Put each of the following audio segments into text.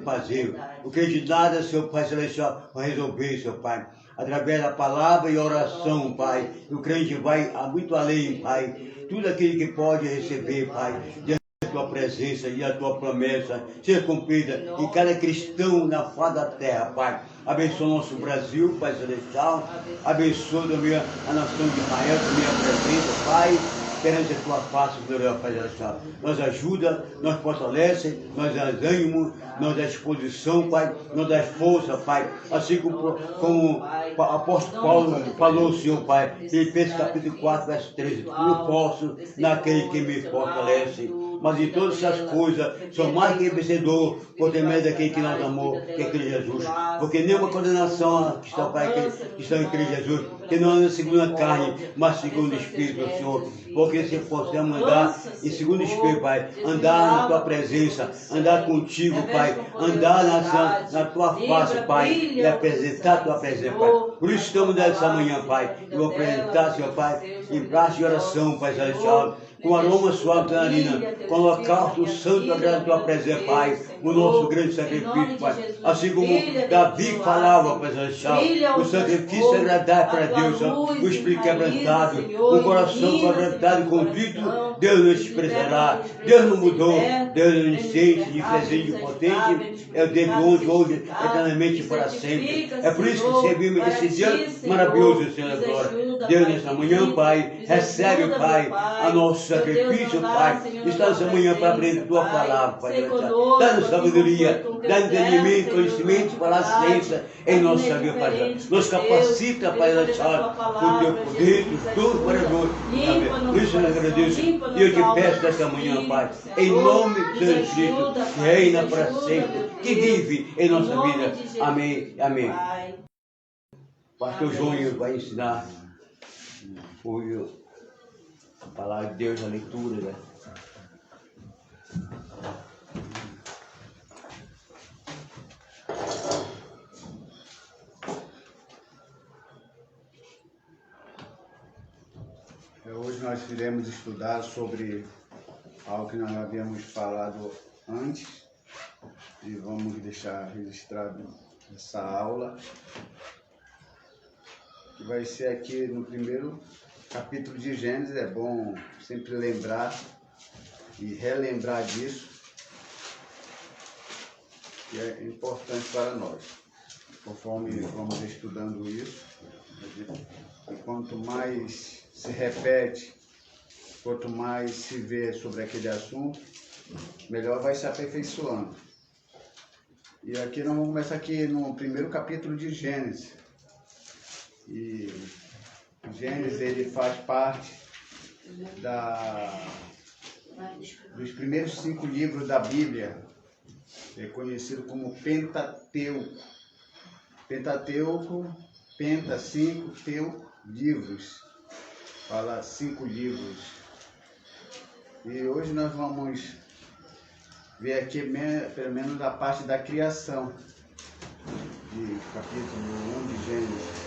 fazer. O que de nada, Senhor Pai Celestial, vai resolver, Senhor Pai. Através da palavra e oração, Pai. O crente vai muito além, Pai. Tudo aquilo que pode receber, Pai. Tua presença e a tua promessa seja cumprida em cada cristão na face da terra, Pai. Abençoa o nosso Brasil, Pai Celestial. Abençoa também a nação de Israel, também a presença, Pai. Perante a tua face, gloriosa, Pai Celestial. Nos ajuda, nos fortalece, nos ânimo, nos dá disposição, Pai. Nos dá força, Pai. Assim como o apóstolo Paulo falou, Senhor, Pai. Filipenses capítulo 4, verso 13. Eu posso naquele que me fortalece. Mas em todas essas coisas, sou mais que vencedor, por ter medo daquele que nos amou, que é Cristo Jesus. Porque nenhuma condenação que está, Pai, que estão em Cristo Jesus, que não anda segundo a carne, mas segundo o Espírito, Senhor. Porque se possamos andar em segundo o Espírito, Pai, andar na tua presença, andar contigo, Pai, andar na tua face, Pai, e apresentar a tua presença, Pai. Por isso estamos nessa manhã, Pai. Eu vou apresentar, Senhor, Pai, em prazo de oração, Pai Celestial, com aroma suave da narina, com o holocausto santo da tua presença, Pai, o nosso grande sacrifício, Pai. Assim como Davi falava, Pai Celestial, o sacrifício agradável para Deus, o espírito quebrantado, o coração quebrantado e convicto, Deus não desprezará. Deus não mudou, Deus é onisciente, diferente, potente, é o Deus de ontem, hoje, eternamente e para sempre. É por isso que servimos esse dia maravilhoso, Senhor da glória. Deus, nessa manhã, Pai, recebe, Pai, a nosso sacrifício, Pai. Está nessa manhã para aprender a tua palavra, Pai. Dá-nos sabedoria, dá-nos entendimento, conhecimento, para a ciência em nossa vida, Pai. Nos capacita, Pai, com o teu poder, tudo para nós. Por isso eu agradeço e eu te peço nessa manhã, Pai, em nome de Jesus Cristo, que reina para sempre, que vive em nossa vida. Amém, amém. Pastor Júnior vai ensinar a palavra de Deus, a leitura, né? Hoje nós iremos estudar sobre algo que nós havíamos falado antes e vamos deixar registrado essa aula, que vai ser aqui no primeiro capítulo de Gênesis. É bom sempre lembrar e relembrar disso, que é importante para nós. Conforme vamos estudando isso, e quanto mais se repete, quanto mais se vê sobre aquele assunto, melhor vai se aperfeiçoando. E aqui nós vamos começar aqui no primeiro capítulo de Gênesis. E Gênesis, ele faz parte dos primeiros 5 livros da Bíblia. É conhecido como Pentateuco. Pentateuco, Penta, 5, Teu, livros. Fala 5 livros. E hoje nós vamos ver aqui pelo menos da parte da criação, de capítulo 1 de Gênesis.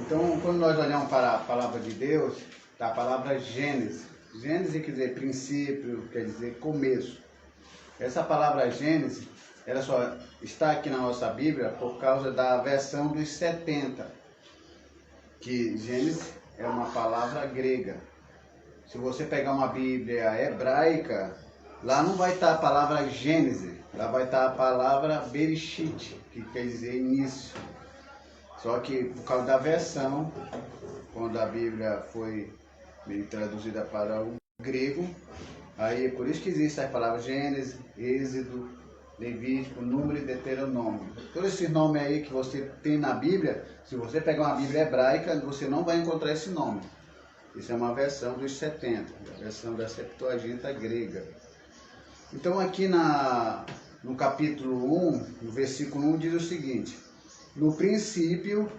Então, quando nós olhamos para a palavra de Deus, tá a palavra Gênesis. Gênesis quer dizer princípio, quer dizer começo. Essa palavra Gênesis, ela só está aqui na nossa Bíblia por causa da versão dos 70, que Gênesis é uma palavra grega. Se você pegar uma Bíblia hebraica, lá não vai estar a palavra Gênesis, lá vai estar a palavra Bereshit, que quer dizer início. Só que por causa da versão, quando a Bíblia foi traduzida para o grego, aí por isso que existe a palavra Gênesis, Êxodo, Levítico, Número e Deuteronômio. Todos esses nomes aí que você tem na Bíblia, se você pegar uma Bíblia hebraica, você não vai encontrar esse nome. Isso é uma versão dos 70, a versão da Septuaginta grega. Então aqui no capítulo 1, no versículo 1, diz o seguinte: no princípio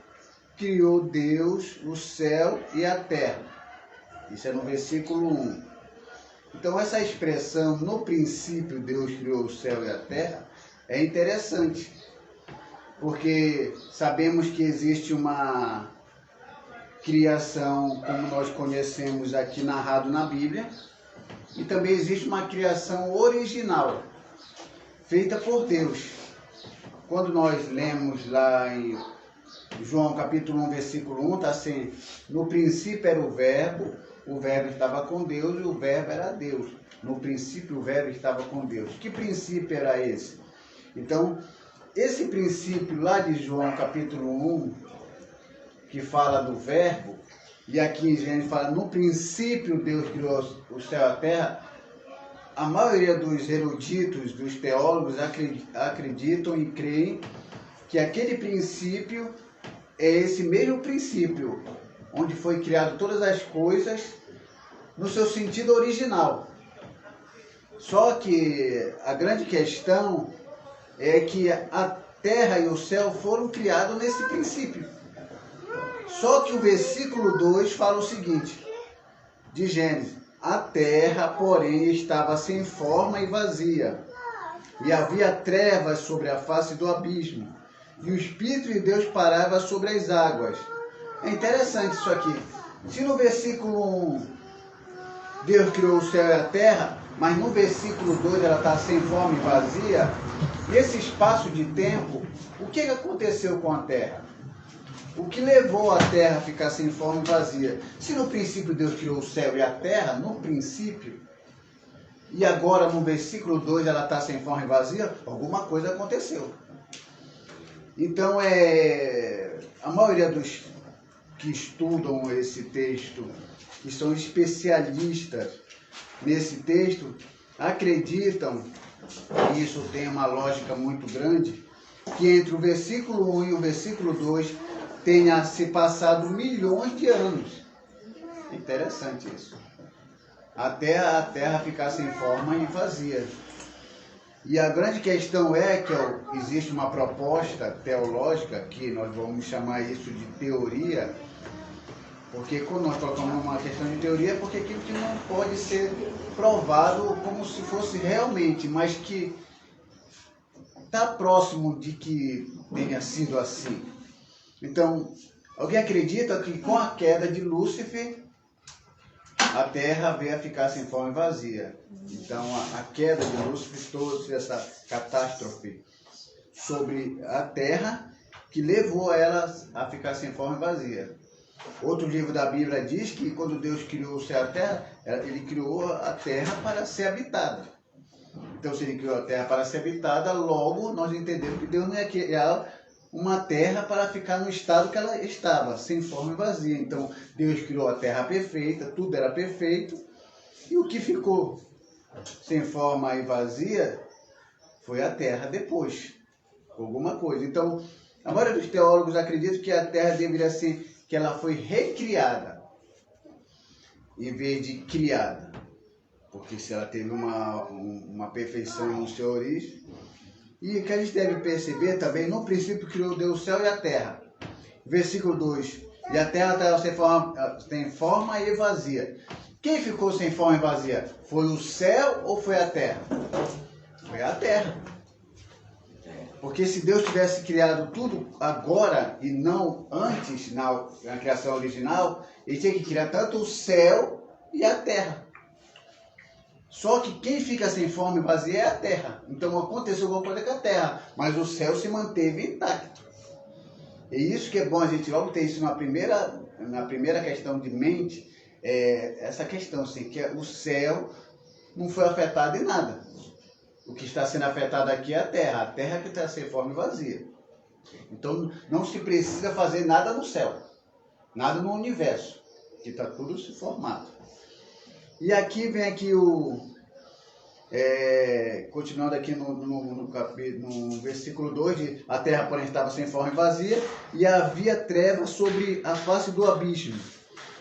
criou Deus o céu e a terra. Isso é no versículo 1. Então essa expressão, no princípio Deus criou o céu e a terra, é interessante, porque sabemos que existe uma criação, como nós conhecemos aqui narrado na Bíblia, e também existe uma criação original, feita por Deus. Quando nós lemos lá em João capítulo 1, versículo 1, está assim: no princípio era o verbo estava com Deus e o verbo era Deus. No princípio o verbo estava com Deus. Que princípio era esse? Então, esse princípio lá de João capítulo 1, que fala do verbo, e aqui em Gênesis fala, no princípio Deus criou o céu e a terra, a maioria dos eruditos, dos teólogos, acreditam e creem que aquele princípio é esse mesmo princípio, onde foi criado todas as coisas no seu sentido original. Só que a grande questão é que a terra e o céu foram criados nesse princípio. Só que o versículo 2 fala o seguinte, de Gênesis: a terra, porém, estava sem forma e vazia, e havia trevas sobre a face do abismo, e o Espírito de Deus parava sobre as águas. É interessante isso aqui. Se no versículo 1 Deus criou o céu e a terra, mas no versículo 2 ela está sem forma e vazia, esse espaço de tempo, o que aconteceu com a terra? O que levou a terra a ficar sem forma e vazia? Se no princípio Deus criou o céu e a terra, no princípio, e agora no versículo 2 ela está sem forma e vazia, alguma coisa aconteceu. Então, a maioria dos que estudam esse texto, que são especialistas nesse texto, acreditam, e isso tem uma lógica muito grande, que entre o versículo 1 e o versículo 2 tenha se passado milhões de anos. Interessante isso. Até a terra ficar sem forma e vazia. E a grande questão é que existe uma proposta teológica, que nós vamos chamar isso de teoria, porque quando nós colocamos uma questão de teoria é porque aquilo que não pode ser provado como se fosse realmente, mas que está próximo de que tenha sido assim. Então, alguém acredita que com a queda de Lúcifer, a terra veio a ficar sem forma e vazia. Então, a queda de Lúcifer trouxe essa catástrofe sobre a terra, que levou ela a ficar sem forma e vazia. Outro livro da Bíblia diz que quando Deus criou o céu e a terra, ele criou a terra para ser habitada. Então, se ele criou a terra para ser habitada, logo nós entendemos que Deus não ia criar uma terra para ficar no estado que ela estava, sem forma e vazia. Então, Deus criou a terra perfeita, tudo era perfeito, e o que ficou sem forma e vazia foi a terra depois, alguma coisa. Então, a maioria dos teólogos acredita que a terra deveria ser, que ela foi recriada, em vez de criada. Porque se ela teve uma perfeição no seu origem. E que a gente deve perceber também, no princípio criou Deus o céu e a terra. Versículo 2. E a terra estava sem forma e vazia. Quem ficou sem forma e vazia? Foi o céu ou foi a terra? Foi a terra. Porque se Deus tivesse criado tudo agora e não antes, na criação original, ele tinha que criar tanto o céu e a terra. Só que quem fica sem forma e vazia é a terra. Então aconteceu alguma coisa com a terra, mas o céu se manteve intacto. E isso que é bom a gente logo ter isso na primeira questão de mente, essa questão assim, que o céu não foi afetado em nada. O que está sendo afetado aqui é a terra que está sem forma e vazia. Então não se precisa fazer nada no céu, nada no universo, que está tudo se formado. E aqui vem aqui continuando aqui no versículo 2, a terra porém estava sem forma e vazia, e havia trevas sobre a face do abismo.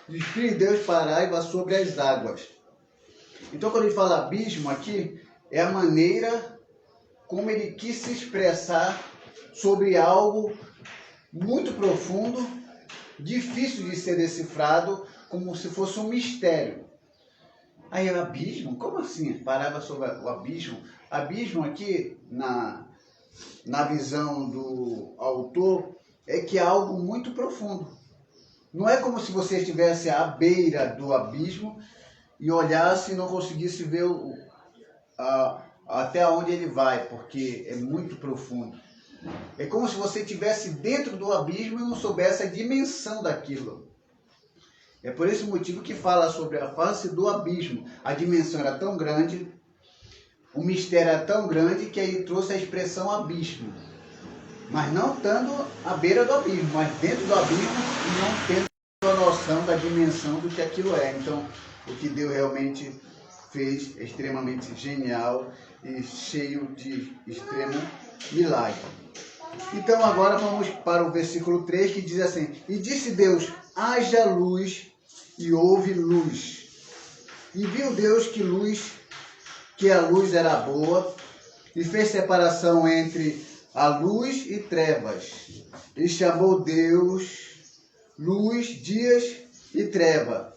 O Espírito de Deus parava sobre as águas. Então quando ele fala abismo aqui, é a maneira como ele quis se expressar sobre algo muito profundo, difícil de ser decifrado, como se fosse um mistério. Aí o abismo? Como assim? Parava sobre o abismo. Abismo aqui, na visão do autor, é que é algo muito profundo. Não é como se você estivesse à beira do abismo e olhasse e não conseguisse ver até onde ele vai, porque é muito profundo. É como se você estivesse dentro do abismo e não soubesse a dimensão daquilo. É por esse motivo que fala sobre a face do abismo. A dimensão era tão grande, o mistério era tão grande que aí trouxe a expressão abismo. Mas não estando à beira do abismo, mas dentro do abismo e não tendo a noção da dimensão do que aquilo é. Então, o que Deus realmente fez é extremamente genial e cheio de extremo milagre. Então, agora vamos para o versículo 3, que diz assim: E disse Deus, haja luz, e houve luz. E viu Deus que a luz era boa, e fez separação entre a luz e trevas. E chamou Deus luz, dias e treva,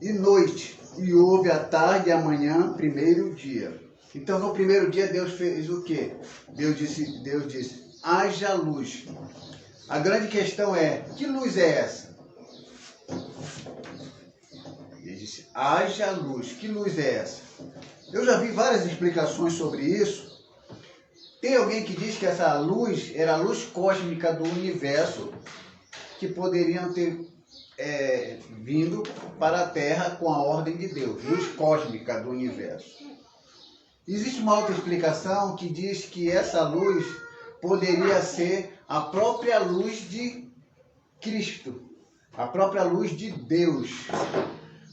e noite. E houve a tarde e a manhã, primeiro dia. Então, no primeiro dia, Deus fez o quê? Deus disse, haja luz. A grande questão é, que luz é essa? Ele disse, haja luz. Que luz é essa? Eu já vi várias explicações sobre isso. Tem alguém que diz que essa luz era a luz cósmica do universo, que poderiam ter vindo para a Terra com a ordem de Deus. Luz cósmica do universo. Existe uma outra explicação que diz que essa luz poderia ser a própria luz de Cristo, a própria luz de Deus,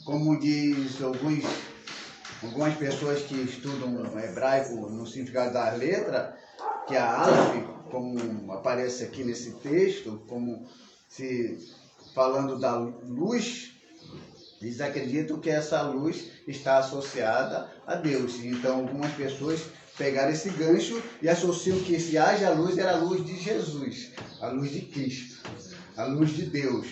como diz algumas pessoas que estudam hebraico no significado da letra, que a Aleph, como aparece aqui nesse texto, como se falando da luz, eles acreditam que essa luz está associada a Deus. Então, algumas pessoas pegaram esse gancho e associam que se haja luz era a luz de Jesus, a luz de Cristo, a luz de Deus.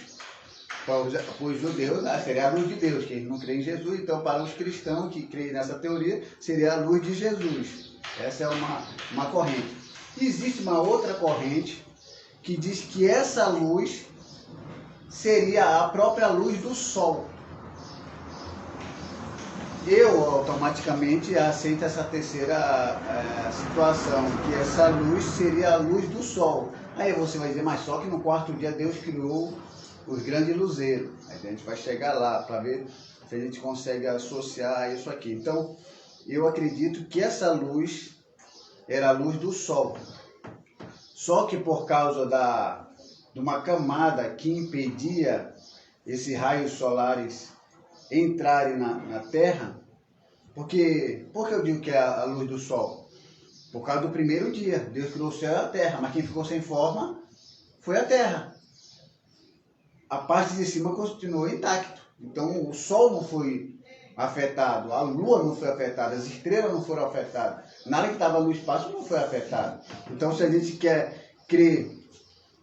Para os judeus, seria a luz de Deus, que eles não creem em Jesus. Então, para os cristãos que creem nessa teoria, seria a luz de Jesus. Essa é uma corrente. E existe uma outra corrente que diz que essa luz seria a própria luz do sol. Eu automaticamente aceito essa terceira situação, que essa luz seria a luz do sol. Aí você vai dizer, mas só que no quarto dia Deus criou os grandes luzeiros. Aí a gente vai chegar lá para ver se a gente consegue associar isso aqui. Então, eu acredito que essa luz era a luz do sol. Só que por causa de uma camada que impedia esses raios solares entrarem na Terra, por que eu digo que é a luz do sol? Por causa do primeiro dia, Deus criou o céu e a terra, mas quem ficou sem forma foi a terra. A parte de cima continuou intacto. Então o sol não foi afetado, a lua não foi afetada, as estrelas não foram afetadas, nada que estava no espaço não foi afetado. Então, se a gente quer crer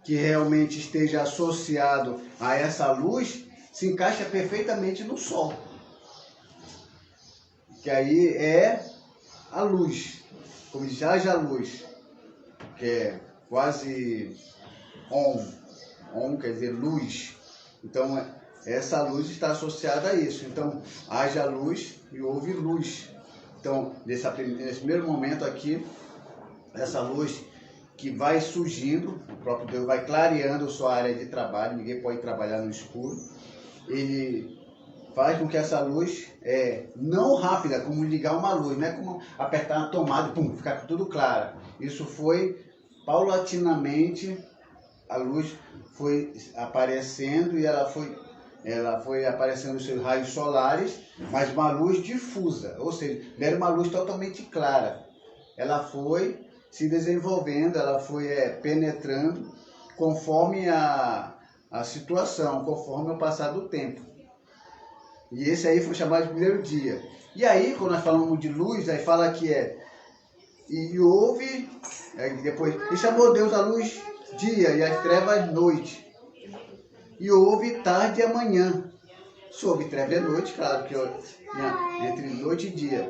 que realmente esteja associado a essa luz, se encaixa perfeitamente no sol, que aí é a luz, como diz, haja luz, que é quase on quer dizer luz. Então essa luz está associada a isso. Então haja luz e houve luz. Então nesse primeiro momento aqui, essa luz que vai surgindo, o próprio Deus vai clareando sua área de trabalho, ninguém pode trabalhar no escuro. Ele faz com que essa luz não rápida, como ligar uma luz, não é como apertar uma tomada e pum, ficar tudo claro. Isso foi paulatinamente, a luz foi aparecendo e ela foi aparecendo os seus raios solares, mas uma luz difusa, ou seja, não era uma luz totalmente clara. Ela foi se desenvolvendo, ela foi penetrando conforme a situação, conforme o passar do tempo. E esse aí foi chamado de primeiro dia. E aí, quando nós falamos de luz, aí fala que e houve, depois, e chamou Deus a luz dia e as trevas noite. E houve tarde e amanhã. Sobre treva e noite, claro que entre noite e dia.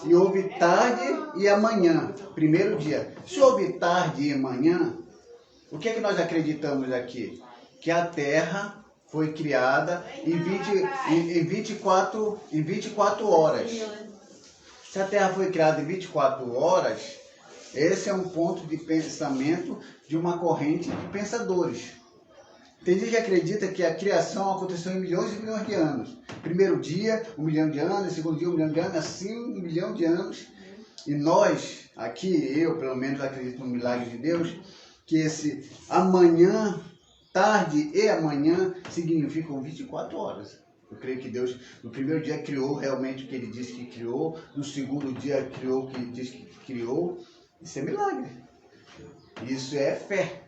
E houve tarde e amanhã, primeiro dia. Se houve tarde e amanhã, o que é que nós acreditamos aqui? Que a Terra foi criada em 24 horas. Se a Terra foi criada em 24 horas, esse é um ponto de pensamento de uma corrente de pensadores. Tem gente que acredita que a criação aconteceu em milhões e milhões de anos. Primeiro dia, 1 milhão de anos, segundo dia, 1 milhão de anos, assim 1 milhão de anos. E nós, aqui, eu pelo menos acredito no milagre de Deus, que esse amanhã, tarde e amanhã significam 24 horas. Eu creio que Deus, no primeiro dia, criou realmente o que Ele disse que criou, no segundo dia, criou o que Ele disse que criou. Isso é milagre. Isso é fé.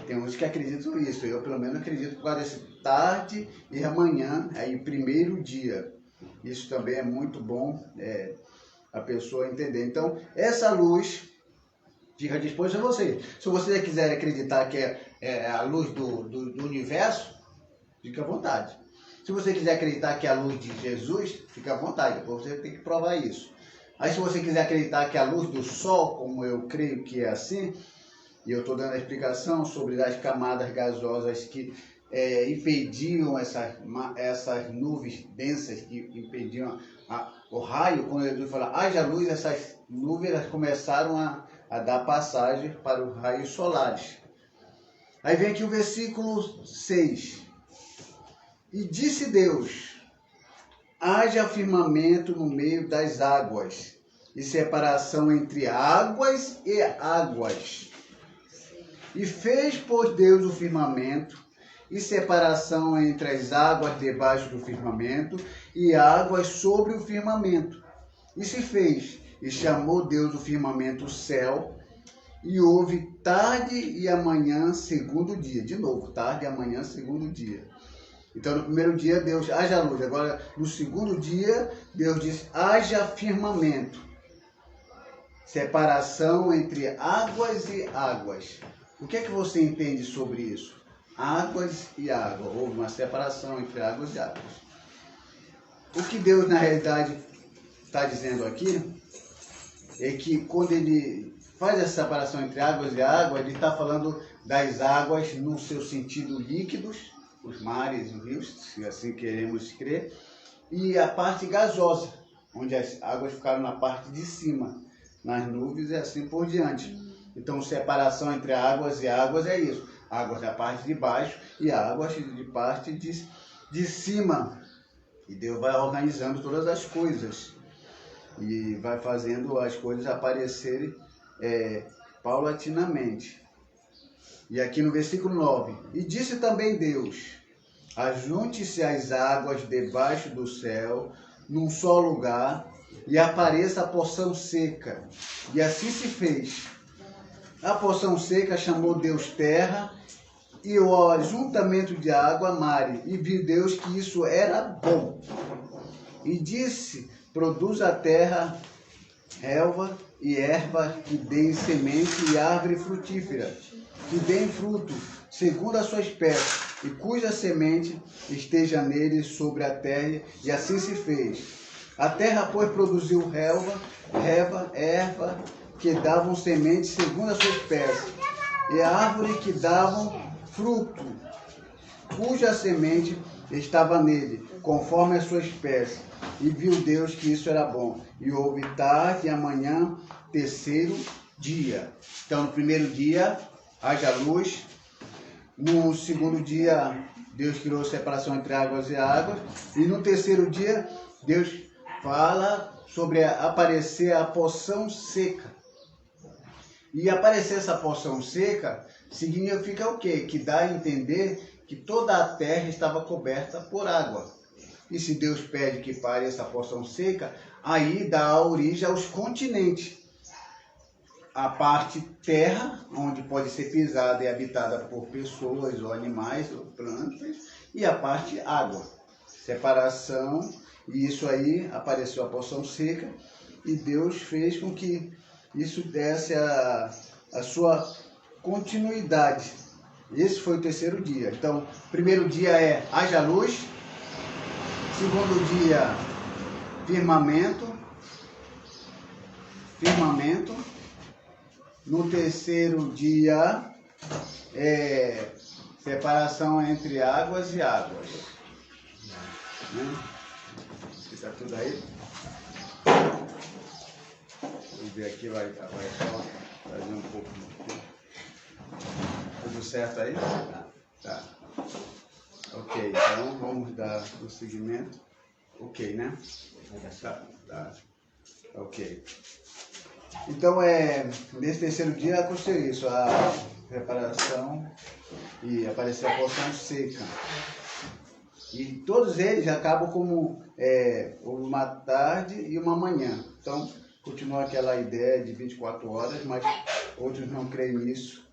Tem uns que acreditam nisso. Eu, pelo menos, acredito que parece tarde e amanhã, aí o primeiro dia. Isso também é muito bom a pessoa entender. Então, essa luz fica disposta a você. Se você quiser acreditar que é a luz do universo, fica à vontade. Se você quiser acreditar que é a luz de Jesus, fica à vontade. Depois você tem que provar isso. Aí, se você quiser acreditar que é a luz do sol, como eu creio que é assim, e eu estou dando a explicação sobre as camadas gasosas que impediam essas nuvens densas, que impediam o raio, quando Jesus fala, haja luz, essas nuvens elas começaram a dar passagem para os raios solares. Aí vem aqui o versículo 6. E disse Deus, haja firmamento no meio das águas, e separação entre águas e águas. E fez, pois, Deus o firmamento, e separação entre as águas debaixo do firmamento, e águas sobre o firmamento. E se fez, e chamou Deus o firmamento céu, e houve tarde e amanhã, segundo dia. De novo, tarde e amanhã, segundo dia. Então, no primeiro dia, Deus, haja luz. Agora, no segundo dia, Deus diz, haja firmamento. Separação entre águas e águas. O que é que você entende sobre isso? Águas e água. Houve uma separação entre águas e águas. O que Deus, na realidade, está dizendo aqui é que quando Ele faz essa separação entre águas e água, Ele está falando das águas no seu sentido líquidos, os mares, os rios, se assim queremos crer, e a parte gasosa, onde as águas ficaram na parte de cima, nas nuvens e assim por diante. Então, separação entre águas e águas é isso. Águas da parte de baixo e águas de parte de cima. E Deus vai organizando todas as coisas. E vai fazendo as coisas aparecerem paulatinamente. E aqui no versículo 9. E disse também Deus, ajunte-se as águas debaixo do céu, num só lugar, e apareça a porção seca. E assim se fez. A porção seca chamou Deus terra, e o ajuntamento de água mare. E viu Deus que isso era bom. E disse, produz a terra relva e erva que deem semente e árvore frutífera, que deem fruto segundo a sua espécie, e cuja semente esteja nele sobre a terra. E assim se fez. A terra, pois, produziu relva, erva, que davam semente segundo a sua espécie, e a árvore que davam fruto, cuja semente estava nele, conforme a sua espécie. E viu Deus que isso era bom. E houve tarde e amanhã, terceiro dia. Então, no primeiro dia, haja luz. No segundo dia, Deus criou separação entre águas e águas. E no terceiro dia, Deus fala sobre aparecer a porção seca. E aparecer essa porção seca significa o quê? Que dá a entender que toda a terra estava coberta por água. E se Deus pede que pare essa porção seca, aí dá a origem aos continentes. A parte terra, onde pode ser pisada e habitada por pessoas ou animais ou plantas, e a parte água. Separação, e isso aí apareceu a porção seca, e Deus fez com que isso desse a sua continuidade. Esse foi o terceiro dia. Então, primeiro dia é haja luz. Segundo dia, firmamento. No terceiro dia, separação entre águas e águas. Está tudo aí? Vamos ver aqui, vai só trazer um pouco aqui. Tudo certo aí? Tá. Ok, então vamos dar o segmento. Ok, né? Tá. Ok. Então, nesse terceiro dia aconteceu isso, a preparação e apareceu a porção seca. E todos eles acabam como uma tarde e uma manhã. Então, continua aquela ideia de 24 horas, mas outros não creem nisso.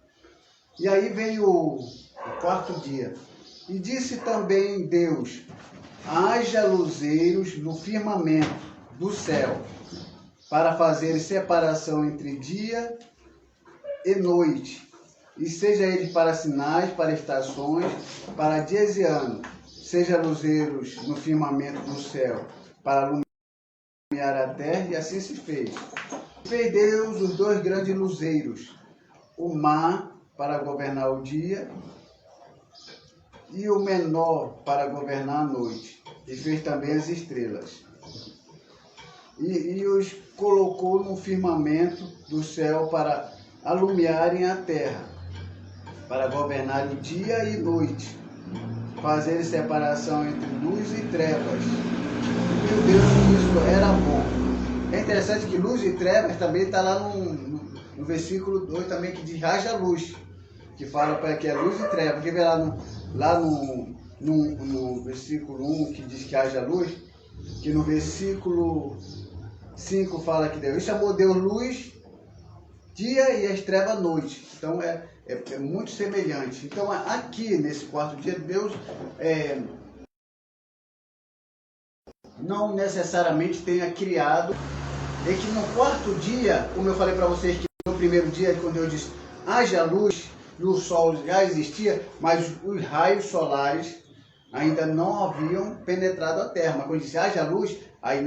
E aí vem o quarto dia. E disse também Deus: haja luzeiros no firmamento do céu, para fazer separação entre dia e noite, e seja ele para sinais, para estações, para dias e anos, seja luzeiros no firmamento do céu, para iluminar a terra, e assim se fez. Fez Deus os dois grandes luzeiros, o mar para governar o dia, e o menor para governar a noite, e fez também as estrelas. E os colocou no firmamento do céu para alumiarem a terra, para governar o dia e noite, fazer separação entre luz e trevas. E viu Deus que isso era bom. É interessante que luz e trevas também está lá no versículo 2 também, que diz haja luz, que fala para que é luz e trevas. Porque vê lá no versículo 1 que diz que haja luz, que no versículo 5 fala que Deus chamou Deus luz dia e as trevas noite. Então é muito semelhante. Então aqui nesse quarto dia Deus não necessariamente tenha criado, e que no quarto dia, como eu falei para vocês, que no primeiro dia quando Deus disse haja luz, e o sol já existia, mas os raios solares ainda não haviam penetrado a terra. Mas quando disse haja luz, aí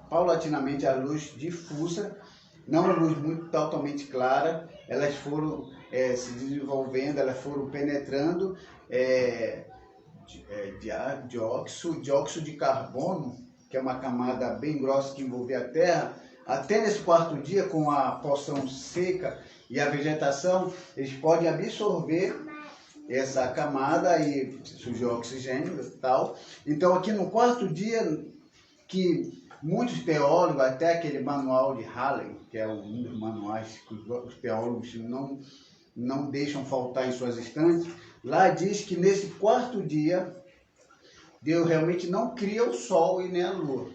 paulatinamente a luz difusa, não uma luz muito totalmente clara, elas foram se desenvolvendo, elas foram penetrando dióxido de carbono, que é uma camada bem grossa que envolve a terra. Até nesse quarto dia, com a porção seca e a vegetação, eles podem absorver essa camada e surgir oxigênio e tal. Então aqui no quarto dia, que muitos teólogos, até aquele manual de Halley, que é um dos manuais que os teólogos não deixam faltar em suas estantes, lá diz que nesse quarto dia, Deus realmente não cria o sol e nem a lua.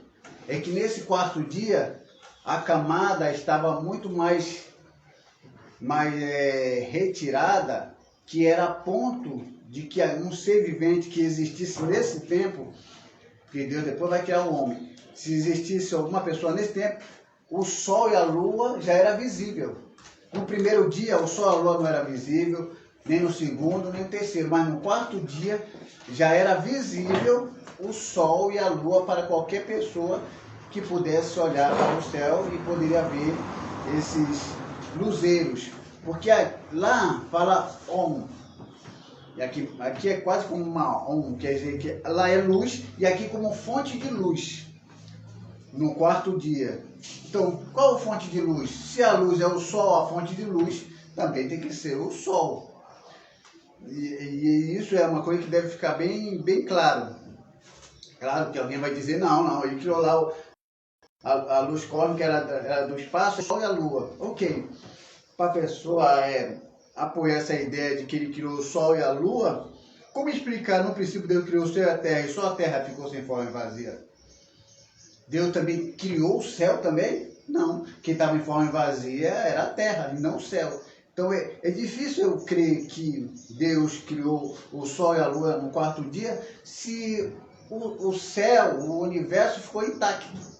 É que nesse quarto dia, a camada estava muito mais retirada, que era a ponto de que um ser vivente que existisse nesse tempo, que Deus depois vai criar o homem, se existisse alguma pessoa nesse tempo, o sol e a lua já era visível. No primeiro dia, o sol e a lua não era visível, nem no segundo, nem no terceiro, mas no quarto dia já era visível o sol e a lua para qualquer pessoa que pudesse olhar para o céu e poderia ver esses luzeiros. Porque lá fala Om, e aqui é quase como uma Om, quer dizer que lá é luz, e aqui como fonte de luz, no quarto dia. Então, qual a fonte de luz? Se a luz é o sol, a fonte de luz também tem que ser o sol. E isso é uma coisa que deve ficar bem, bem claro. Claro que alguém vai dizer, não, ele criou lá a luz cósmica era do espaço, o sol e a lua. Ok. Para a pessoa apoiar essa ideia de que ele criou o sol e a lua, como explicar no princípio Deus criou o céu e a terra e só a terra ficou sem forma e vazia? Deus também criou o céu também? Não. Quem estava em forma e vazia era a terra e não o céu. Então é difícil eu crer que Deus criou o sol e a lua no quarto dia se o céu, o universo ficou intacto.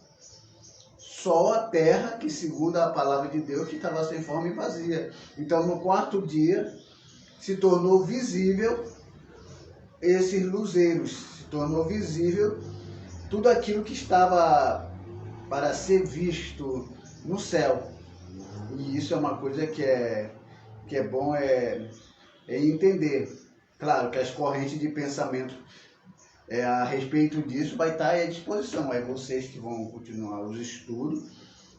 Só a terra, que segundo a palavra de Deus, que estava sem forma e vazia. Então no quarto dia se tornou visível esses luzeiros, se tornou visível tudo aquilo que estava para ser visto no céu. E isso é uma coisa que é bom entender. Claro que as correntes de pensamento a respeito disso vai estar à disposição. É vocês que vão continuar os estudos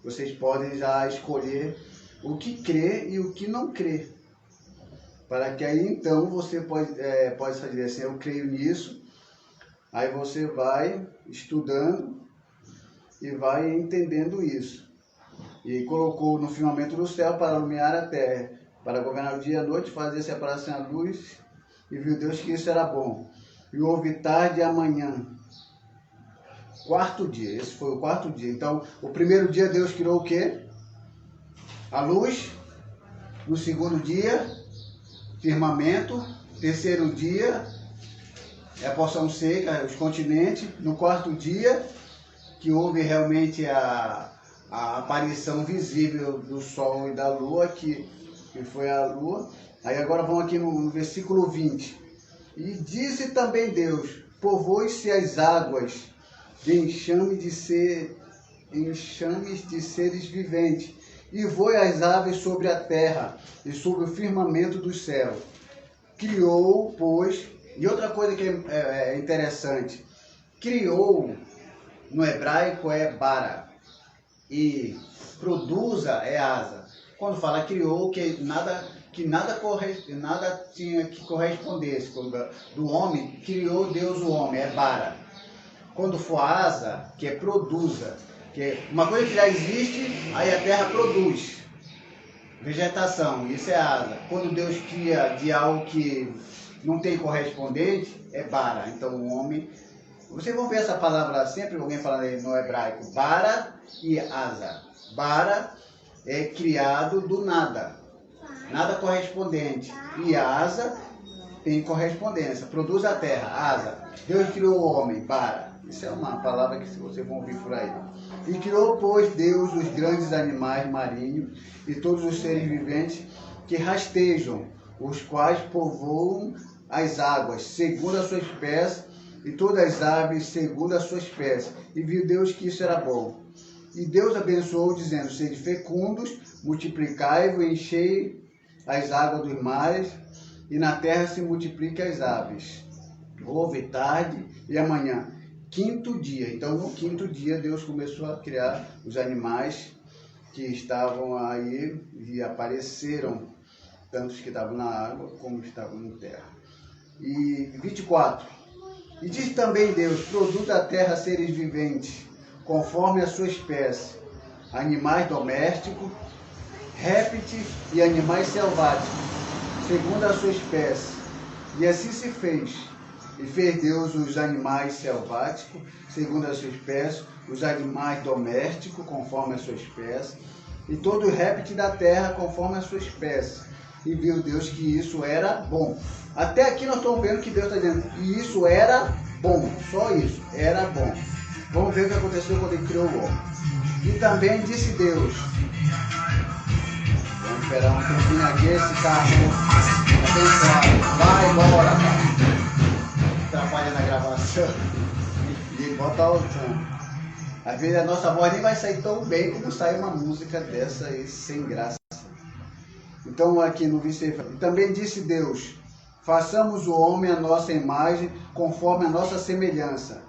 vocês podem já escolher o que crê e o que não crê. Para que aí então você pode dizer assim, eu creio nisso. Aí você vai estudando e vai entendendo isso. E colocou no firmamento do céu para iluminar a terra, para governar o dia e a noite, fazer separação a luz, e viu Deus que isso era bom. E houve tarde e amanhã. Quarto dia, esse foi o quarto dia. Então, o primeiro dia Deus criou o quê? A luz. No segundo dia, firmamento. Terceiro dia, a porção seca, os continentes. No quarto dia, que houve realmente a aparição visível do sol e da lua, que foi a lua. Aí agora vamos aqui no versículo 20. E disse também Deus, povoe-se as águas de enxames de seres viventes, e voe as aves sobre a terra e sobre o firmamento do céu. Criou, pois, e outra coisa que é interessante, criou no hebraico é bara, e produza é asa. Quando fala criou, que nada tinha que correspondesse. Do homem, criou Deus o homem, é bara. Quando for asa, que é produza, que é uma coisa que já existe, aí a terra produz vegetação, isso é asa. Quando Deus cria de algo que não tem correspondente, é bara. Então o homem, vocês vão ver essa palavra sempre, alguém falando no hebraico, bara e asa. Bara é criado do nada, nada correspondente, e asa tem correspondência, produz a terra, asa. Deus criou o homem, bara. Isso é uma palavra que vocês vão ouvir por aí. E criou, pois, Deus os grandes animais marinhos e todos os seres viventes que rastejam, os quais povoam as águas, segundo a sua espécie, e todas as aves, segundo a sua espécie. E viu Deus que isso era bom. E Deus abençoou, dizendo, sede fecundos, multiplicai-vos e enchei as águas dos mares, e na terra se multipliquem as aves. Houve tarde e amanhã. Quinto dia. Então, no quinto dia, Deus começou a criar os animais que estavam aí e apareceram, tantos que estavam na água como estavam na terra. E 24. E diz também Deus, produz da terra seres viventes, conforme a sua espécie, animais domésticos, répteis e animais selváticos, segundo a sua espécie. E assim se fez. E fez Deus os animais selváticos, segundo a sua espécie, os animais domésticos, conforme a sua espécie, e todo réptil da terra, conforme a sua espécie. E viu Deus que isso era bom. Até aqui nós estamos vendo que Deus está dizendo, e isso era bom, só isso, era bom. Vamos ver o que aconteceu quando ele criou o homem. E também disse Deus, vamos esperar um pouquinho aqui, esse carro abençoado, vai embora, cara. Trabalha na gravação e bota o som. Às vezes a nossa voz nem vai sair tão bem como sai uma música dessa aí, sem graça. Então aqui no versículo, também disse Deus, façamos o homem à nossa imagem, conforme a nossa semelhança.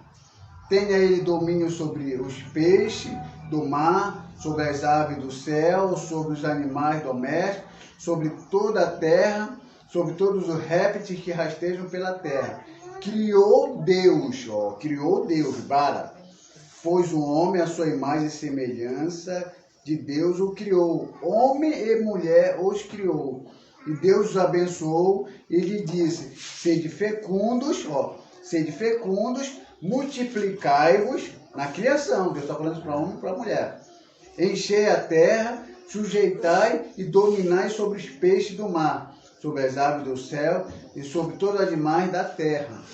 Tenha ele domínio sobre os peixes do mar, sobre as aves do céu, sobre os animais domésticos, sobre toda a terra, sobre todos os répteis que rastejam pela terra. Criou Deus, bara, pois o homem à sua imagem e semelhança de Deus o criou, homem e mulher os criou. E Deus os abençoou e lhe disse, sede fecundos, multiplicai-vos na criação. Deus está falando isso para homem e para mulher. Enchei a terra, sujeitai e dominai sobre os peixes do mar, sobre as aves do céu e sobre todos os animais da terra.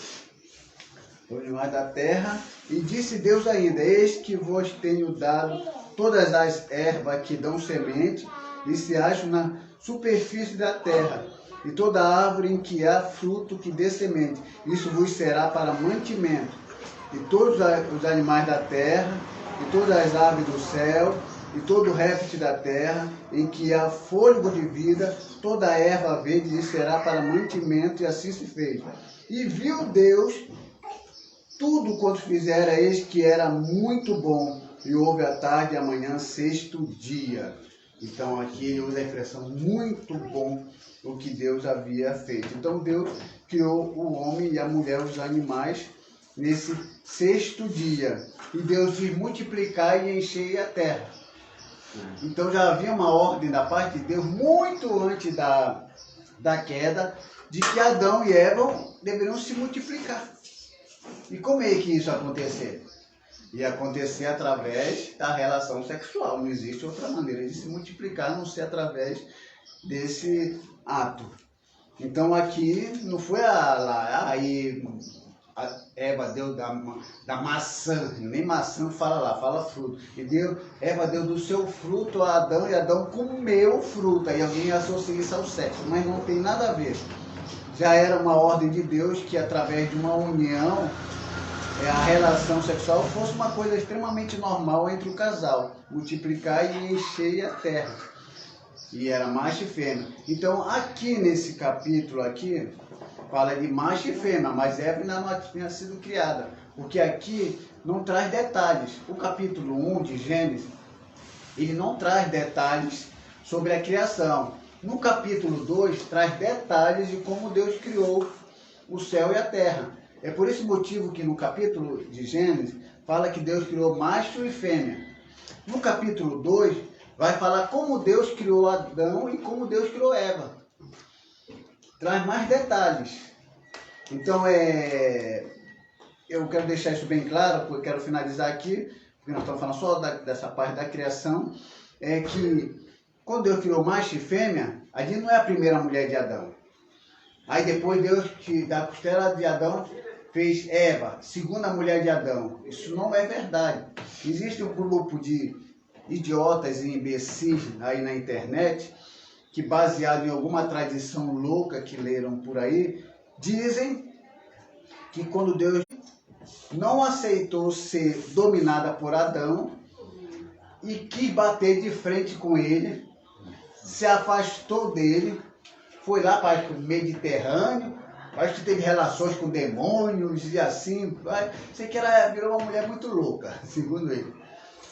E disse Deus ainda, eis que vos tenho dado todas as ervas que dão semente e se acham na superfície da terra, e toda árvore em que há fruto que dê semente, isso vos será para mantimento. E todos os animais da terra, e todas as aves do céu, e todo o réptil da terra, em que há fôlego de vida, toda a erva verde lhe será para mantimento, e assim se fez. E viu Deus tudo quanto fizera, eis que era muito bom, e houve a tarde e a manhã, sexto dia. Então aqui ele usa a expressão muito bom o que Deus havia feito. Então Deus criou o homem e a mulher, os animais, nesse sexto dia. E Deus diz: multiplicar e encher a terra. Então já havia uma ordem da parte de Deus, muito antes da queda, de que Adão e Eva deveriam se multiplicar. E como é que isso ia acontecer? Ia acontecer através da relação sexual. Não existe outra maneira de se multiplicar, a não ser através desse ato. Então aqui não foi aí a Eva deu da maçã, nem maçã fala lá, fala fruto. E Eva deu do seu fruto a Adão e Adão comeu o fruto. Aí alguém associa isso ao sexo, mas não tem nada a ver. Já era uma ordem de Deus que através de uma união, a relação sexual fosse uma coisa extremamente normal entre o casal. Multiplicar e encher a terra. E era macho e fêmea. Então aqui nesse capítulo aqui, fala de macho e fêmea, mas Eva ainda não tinha sido criada. Porque aqui não traz detalhes. O capítulo 1 de Gênesis, ele não traz detalhes sobre a criação. No capítulo 2, traz detalhes de como Deus criou o céu e a terra. É por esse motivo que no capítulo de Gênesis, fala que Deus criou macho e fêmea. No capítulo 2, vai falar como Deus criou Adão e como Deus criou Eva. Traz mais detalhes. Então, eu quero deixar isso bem claro, porque eu quero finalizar aqui, porque nós estamos falando só dessa parte da criação, é que quando Deus criou macho e fêmea, a gente não é a primeira mulher de Adão. Aí depois Deus, da costela de Adão, fez Eva, segunda mulher de Adão. Isso não é verdade. Existe um grupo de idiotas e imbecis aí na internet, que baseado em alguma tradição louca que leram por aí, dizem que quando Deus não aceitou ser dominada por Adão e quis bater de frente com ele, se afastou dele, foi lá para o Mediterrâneo, acho que teve relações com demônios e assim, sei que ela virou uma mulher muito louca, segundo ele.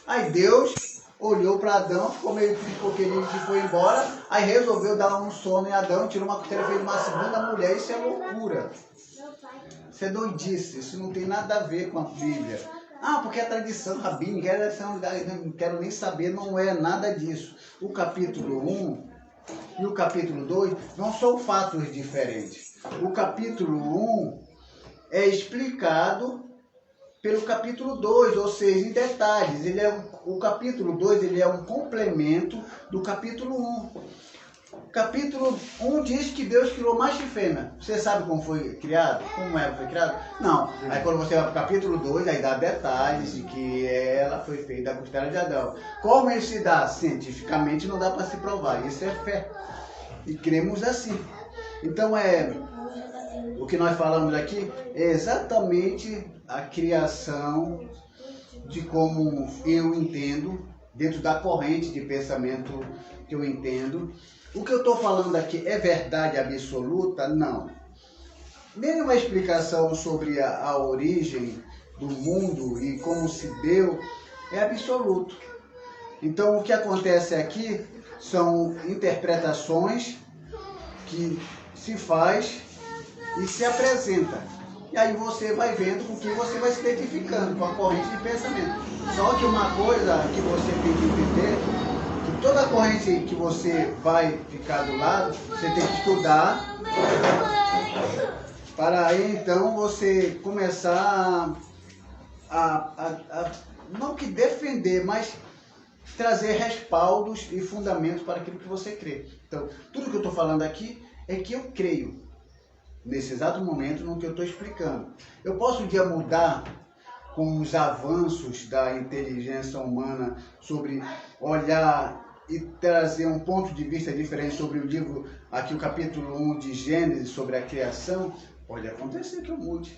Aí Deus olhou para Adão, ficou meio triste porque ele foi embora, aí resolveu dar um sono em Adão, tirou uma costela e fez uma segunda mulher. Isso é loucura. Isso é doidice, isso não tem nada a ver com a Bíblia. Ah, porque é tradição rabínica, não quero nem saber, não é nada disso. O capítulo 1 e o capítulo 2 não são fatos diferentes. O capítulo 1 é explicado pelo capítulo 2, ou seja, em detalhes. O capítulo 2 ele é um complemento do capítulo 1. O capítulo 1 diz que Deus criou macho e fêmea. Você sabe como foi criado? Como ela foi criada? Não. Aí quando você vai para o capítulo 2, aí dá detalhes de que ela foi feita da costela de Adão. Como isso se dá? Cientificamente não dá para se provar. Isso é fé. E cremos assim. Então o que nós falamos aqui é exatamente a criação de como eu entendo, dentro da corrente de pensamento que eu entendo. O que eu estou falando aqui é verdade absoluta? Não. Nenhuma explicação sobre a origem do mundo e como se deu é absoluto. Então o que acontece aqui são interpretações que se faz e se apresenta. E aí você vai vendo com que você vai se identificando com a corrente de pensamento. Só que uma coisa que você tem que entender, que toda corrente que você vai ficar do lado, você tem que estudar, para aí então você começar a não que defender, mas trazer respaldos e fundamentos para aquilo que você crê. Então, tudo que eu estou falando aqui é que eu creio, nesse exato momento, no que eu estou explicando. Eu posso um dia mudar com os avanços da inteligência humana sobre olhar e trazer um ponto de vista diferente sobre o livro, aqui o capítulo 1 de Gênesis, sobre a criação. Pode acontecer que eu mude.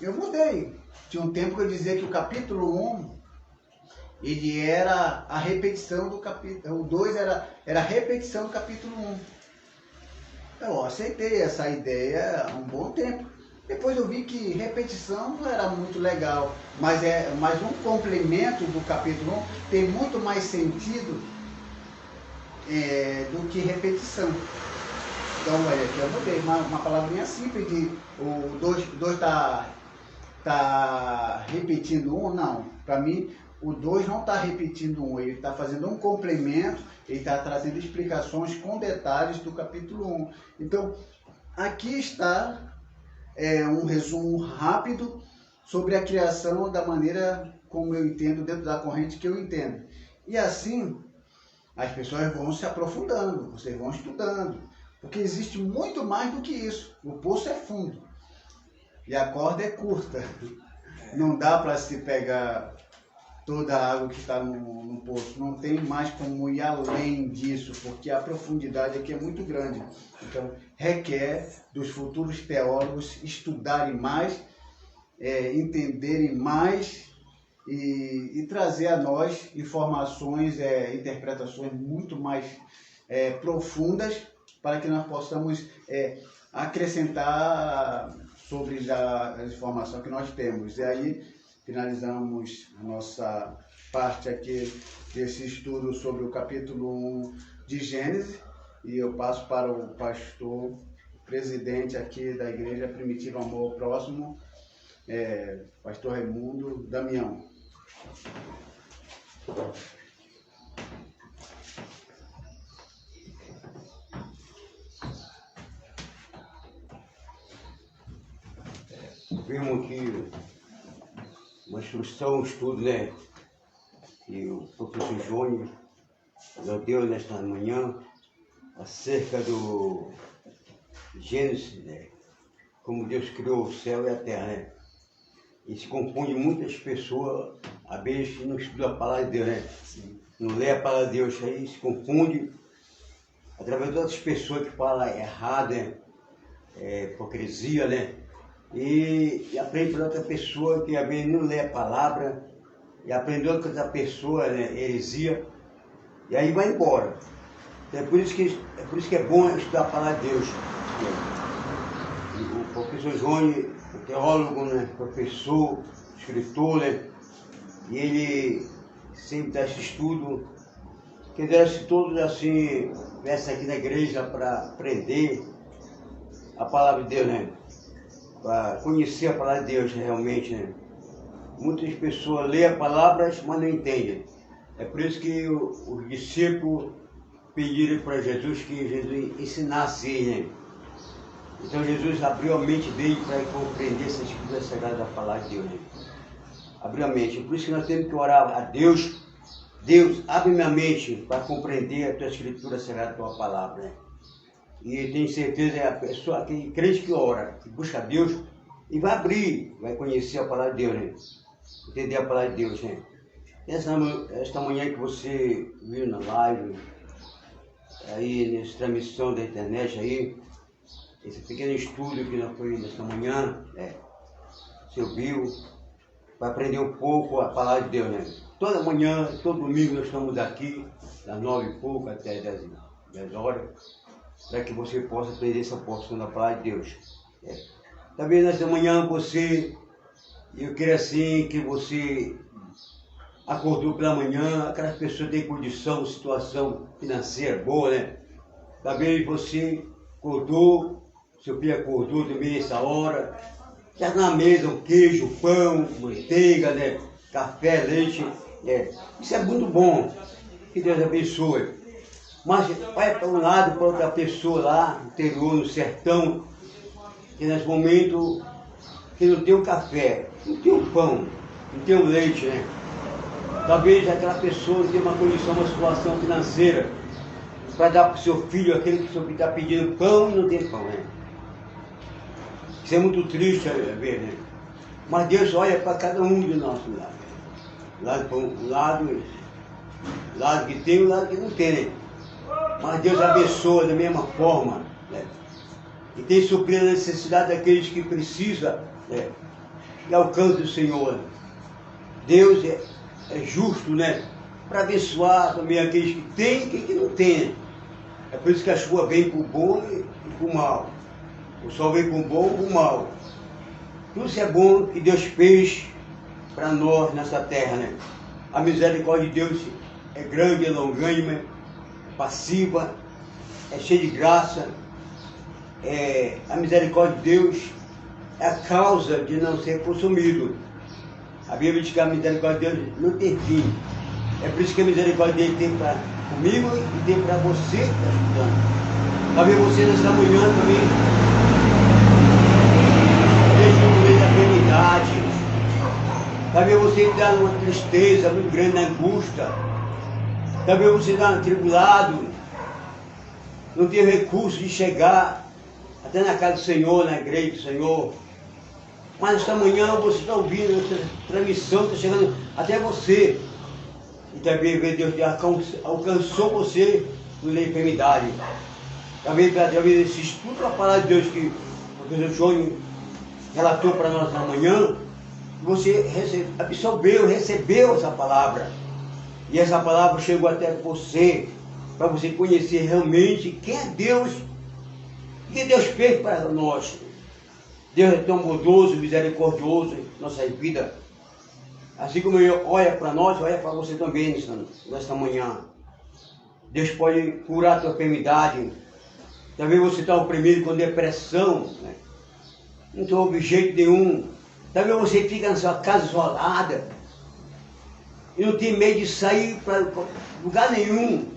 Eu mudei. Tinha um tempo que eu dizia que o capítulo 1, ele era a repetição do capítulo, o 2 era a repetição do capítulo 1. Eu aceitei essa ideia há um bom tempo. Depois eu vi que repetição não era muito legal, mas um complemento do capítulo 1 tem muito mais sentido do que repetição. Então, olha, aqui eu mudei uma palavrinha simples de o 2 tá repetindo um, não. Para mim, o 2 não está repetindo um, ele está fazendo um complemento, ele está trazendo explicações com detalhes do capítulo 1. Então, aqui está um resumo rápido sobre a criação da maneira como eu entendo, dentro da corrente que eu entendo. E assim, as pessoas vão se aprofundando, vocês vão estudando, porque existe muito mais do que isso. O poço é fundo e a corda é curta. Não dá para se pegar toda a água que está no poço. Não tem mais como ir além disso, porque a profundidade aqui é muito grande. Então, requer dos futuros teólogos estudarem mais, entenderem mais e trazer a nós informações, interpretações muito mais profundas, para que nós possamos acrescentar sobre a informação que nós temos. E aí finalizamos a nossa parte aqui desse estudo sobre o capítulo 1 de Gênesis, e eu passo para o pastor, presidente aqui da Igreja Primitiva Amor ao Próximo, pastor Raimundo Damião. Vimos aqui uma instrução, um estudo, né? Que o professor Júnior nos deu nesta manhã acerca do Gênesis, né? Como Deus criou o céu e a terra, né? E se confunde muitas pessoas, às vezes não estuda a palavra de Deus, né? Sim. Não lê a palavra de Deus, aí se confunde através de outras pessoas que falam errado, né? Hipocrisia, né? E aprende por outra pessoa que às vezes não lê a palavra, e aprende outra pessoa, né, heresia, e aí vai embora. Então, é por isso que é bom estudar a palavra de Deus. O professor Johnny, o teólogo, né, professor, escritor, né, e ele sempre dá esse estudo. Quer dizer, se todos assim viessem aqui na igreja para aprender a palavra de Deus, né? Para conhecer a palavra de Deus realmente, né? Muitas pessoas lêem a palavra, mas não entendem. É por isso que os discípulos pediram para Jesus que Jesus ensinasse ele, né? Então Jesus abriu a mente dele para compreender essa escritura sagrada da palavra de Deus, né? Abriu a mente. Por isso que nós temos que orar a Deus. Deus, abre minha mente para compreender a tua escritura sagrada, a tua palavra, né? E tenho certeza, a pessoa, aquele crente que ora, que busca a Deus, e vai abrir, vai conhecer a palavra de Deus, né? Entender a palavra de Deus, né? Esta manhã que você viu na live, aí nessa transmissão da internet aí, esse pequeno estudo que nós foi nesta manhã, você viu, para aprender um pouco a palavra de Deus, né? Toda manhã, todo domingo nós estamos aqui, das 9 e pouco até 10 horas, para que você possa aprender essa porção da palavra de Deus. Talvez nesta manhã eu quero assim que você acordou pela manhã, aquelas pessoas têm condição, situação financeira boa, né? Talvez você acordou, seu filho acordou também essa hora, já na mesa um queijo, pão, manteiga, né? Café, leite, isso é muito bom, que Deus abençoe. Mas vai para um lado, para outra pessoa lá, no interior, no sertão, que nesse momento que não tem o café, não tem o pão, não tem o leite, né? Talvez aquela pessoa tenha uma condição, uma situação financeira para dar para o seu filho aquele que o seu filho está pedindo pão e não tem pão, né? Isso é muito triste a ver, né? Mas Deus olha para cada um de nós lado que tem e o lado que não tem, né? Mas Deus abençoa da mesma forma, né? E tem suprido a necessidade daqueles que precisam, né? E alcance do Senhor. Deus é justo, né? Para abençoar também aqueles que têm e aqueles que não têm. É por isso que a chuva vem para o bom e para o mal. O sol vem para o bom e para o mal. Tudo isso é bom que Deus fez para nós nessa terra, né? A misericórdia de Deus é grande, é longânima, é passiva, é cheia de graça. A misericórdia de Deus é a causa de não ser consumido. A Bíblia diz que a misericórdia de Deus não tem fim. É por isso que a misericórdia dele tem para comigo e tem para você que está estudando. Talvez você nessa manhã também esteja no meio da enfermidade. Talvez você está numa tristeza muito grande, na angústia. Talvez você está atribulado, não tem recurso de chegar até na casa do Senhor, na igreja do Senhor. Mas esta manhã você está ouvindo, essa transmissão está chegando até você. E também Deus alcançou você no meio da enfermidade. Talvez através desse estudo da palavra de Deus que o professor João relatou para nós na manhã, você recebeu essa palavra. E essa palavra chegou até você, para você conhecer realmente quem é Deus, o que Deus fez para nós. Deus é tão bondoso, misericordioso em nossa vida. Assim como Ele olha para nós, olha para você também nesta manhã. Deus pode curar a tua enfermidade. Talvez você está oprimido com depressão, né? Não tem objeto nenhum. Talvez você fica na sua casa isolada e não tem medo de sair para lugar nenhum.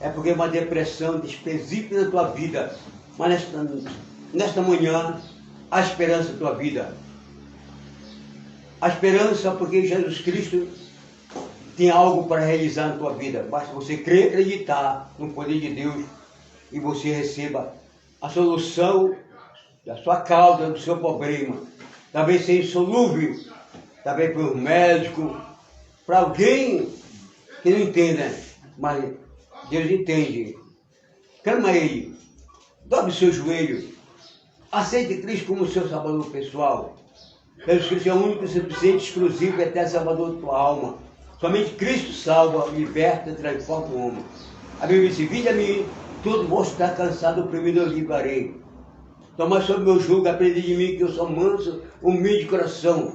É porque é uma depressão desprezível na tua vida. Mas nesta manhã, há esperança na tua vida. A esperança porque Jesus Cristo tem algo para realizar na tua vida. Basta você crer e acreditar no poder de Deus e você receba a solução da sua causa, do seu problema. Talvez seja insolúvel, talvez para um médico, para alguém que não entenda, mas Deus entende. Clama a Ele, dobre o seu joelho, aceite Cristo como seu salvador pessoal. Jesus Cristo é o único, suficiente, exclusivo e eterno salvador da tua alma. Somente Cristo salva, liberta e transforma o homem. A Bíblia diz: vinde a mim, todo vós está cansado, oprimido, eu livrarei. Tomai sobre meu jugo, aprende de mim que eu sou manso, humilde de coração.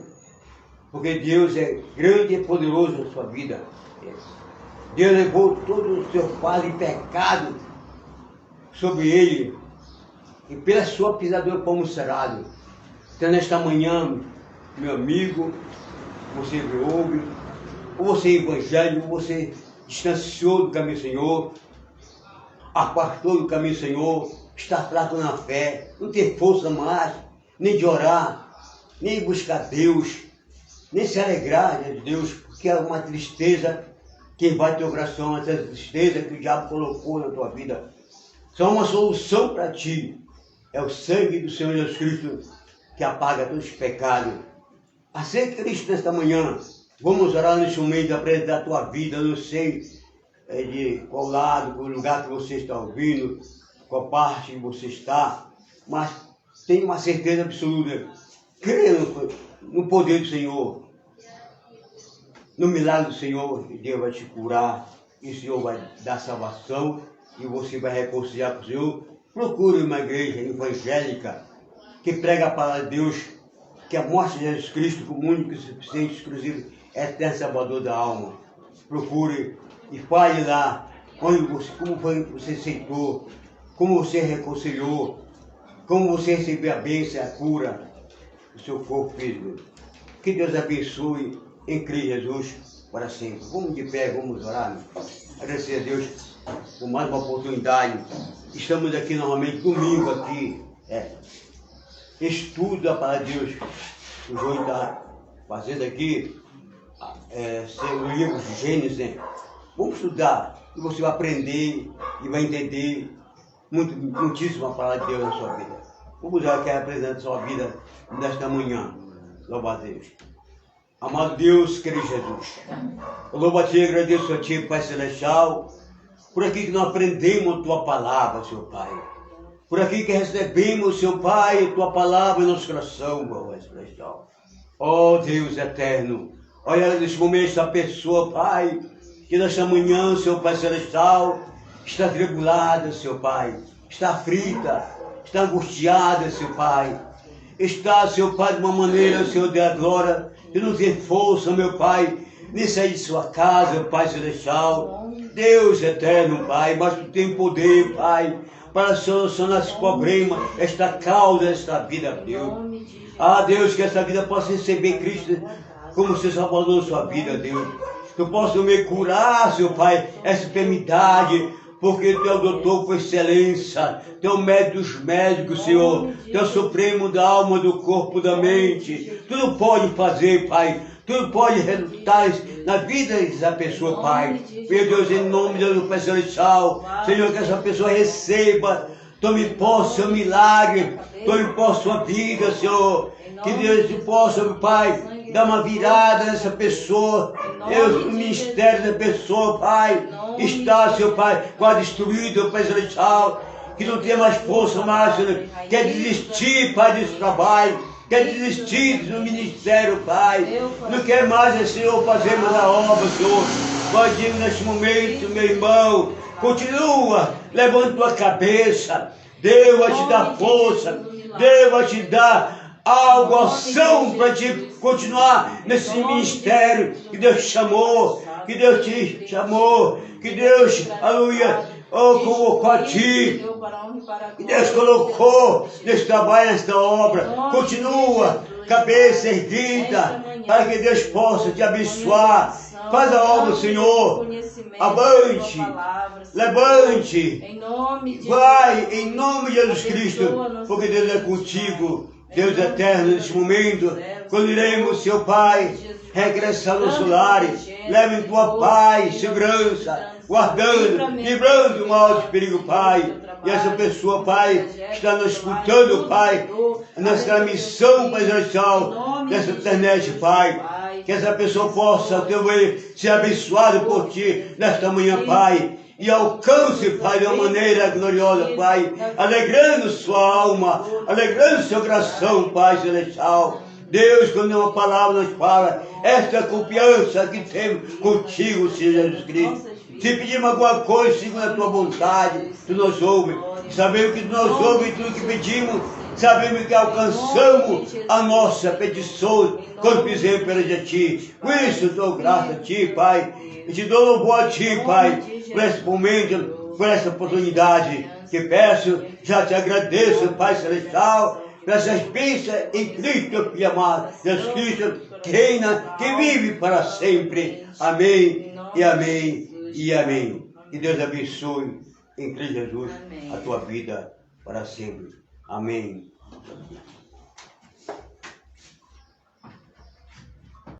Porque Deus é grande e poderoso na sua vida. Deus levou todo o seu fardo e pecado sobre ele. E pela sua pisadura fomos sarados. Então nesta manhã, meu amigo, você me ouve, ou você é evangélico, ou você distanciou do caminho do Senhor, afastou do caminho do Senhor, está fraco na fé, não tem força mais, nem de orar, nem de buscar Deus, nem se alegrar de Deus, porque é uma tristeza que vai teu coração, essa tristeza que o diabo colocou na tua vida. Só uma solução para ti, é o sangue do Senhor Jesus Cristo que apaga todos os pecados. Aceite Cristo nesta manhã. Vamos orar nesse momento, apresentar a tua vida. Eu não sei de qual lado, qual lugar que você está ouvindo, qual parte que você está, mas tenha uma certeza absoluta. Creia no poder do Senhor, no milagre do Senhor, que Deus vai te curar, e o Senhor vai dar salvação, e você vai reconciliar com o Senhor. Procure uma igreja evangélica que prega a palavra de Deus, que mostra Jesus Cristo como único, suficiente, exclusivo, eterno salvador da alma. Procure e fale lá onde você, como foi que você aceitou, como você reconciliou, como você recebeu a bênção, a cura do seu corpo físico. Que Deus abençoe em Cristo Jesus para sempre. Vamos de pé, vamos orar. Agradecer a Deus por mais uma oportunidade. Estamos aqui novamente, domingo aqui. Estudo da palavra de Deus. O João está fazendo aqui o livro de Gênesis. Né? Vamos estudar e você vai aprender e vai entender muitíssimo a palavra de Deus na sua vida. Vamos já que apresentar a sua vida nesta manhã. Louva a Deus. Amado Deus, querido Jesus, eu louvo a Ti e agradeço a Ti, Pai Celestial, por aqui que nós aprendemos a Tua palavra, Senhor Pai. Por aqui que recebemos, Senhor Pai, a Tua palavra em nosso coração, Pai Celestial. Ó Deus eterno, olha nesse momento essa pessoa, Pai, que nesta manhã, Senhor Pai Celestial, está atribulada, Senhor Pai, está aflita, está angustiada, Senhor Pai. está, Senhor Pai, de uma maneira, Senhor, da glória, de não ter força, meu Pai, nem sair de sua casa, Pai Celestial. Deus eterno, Pai, mas tu tem poder, Pai, para solucionar esse problema, esta causa, esta vida, Deus. Ah, Deus, que essa vida possa receber Cristo como seu Salvador na sua vida, Deus. Tu possa me curar, Senhor Pai, essa enfermidade, porque tu é o doutor por excelência, tu é o médico dos médicos, Senhor, tu é o supremo da alma, do corpo, da mente. Tudo pode fazer, Pai. Tudo pode resultar na vida dessa pessoa, Pai. Meu Deus, em nome de Deus, Pai Celestial, Senhor, que essa pessoa receba, tome posse, seu milagre, tome posse sua vida, Senhor. Que Deus possa, meu Pai, dar uma virada nessa pessoa. Deus, o ministério da pessoa, Pai, está, Senhor Pai, quase destruído, Pai Celestial. Que não tenha mais força mais, Senhor. Quer desistir, Pai, desse trabalho. Quer desistir do ministério, Pai. Não quer mais, Senhor, fazer mais a obra, Senhor. Pode neste momento, meu irmão. Continua, levanta tua cabeça. Deus vai te dar força. Deus vai te dar algo, ação para te continuar nesse ministério que Deus te chamou. Que Deus te chamou. Que Deus, aleluia, colocou a ti. E Deus colocou nesse trabalho, nesta obra. Continua, cabeça erguida, para que Deus possa te abençoar. Faz a obra, Senhor. Avante, levante, vai em nome de Jesus Cristo, porque Deus é contigo, Deus é eterno neste momento. Quando iremos, Seu Pai, regressar nos lares, leve tua paz, segurança, guardando, livrando o mal de perigo, Pai. E essa pessoa, Pai, está nos escutando, Pai, nessa transmissão, Pai Celestial, dessa internet, Pai. Que essa pessoa possa, ser abençoada por Ti nesta manhã, Pai. E alcance, Pai, de uma maneira gloriosa, Pai, alegrando sua alma, alegrando seu coração, Pai Celestial. Deus, quando uma palavra nos fala, esta confiança que temos contigo, Senhor Jesus Cristo. Se pedimos alguma coisa, segundo a tua vontade, tu nos ouve. Sabemos que tu nos ouve tudo que pedimos. Sabemos que alcançamos a nossa petição quando fizemos perante Ti. Por isso eu dou graça a Ti, Pai. E te dou louvor a Ti, Pai, por esse momento, por essa oportunidade. Que peço, já te agradeço, Pai Celestial, por essas bênçãos em Cristo, Filho amado. Jesus Cristo, que reina, que vive para sempre. Amém e amém e amém. Que Deus abençoe em Cristo Jesus a tua vida para sempre. Amém.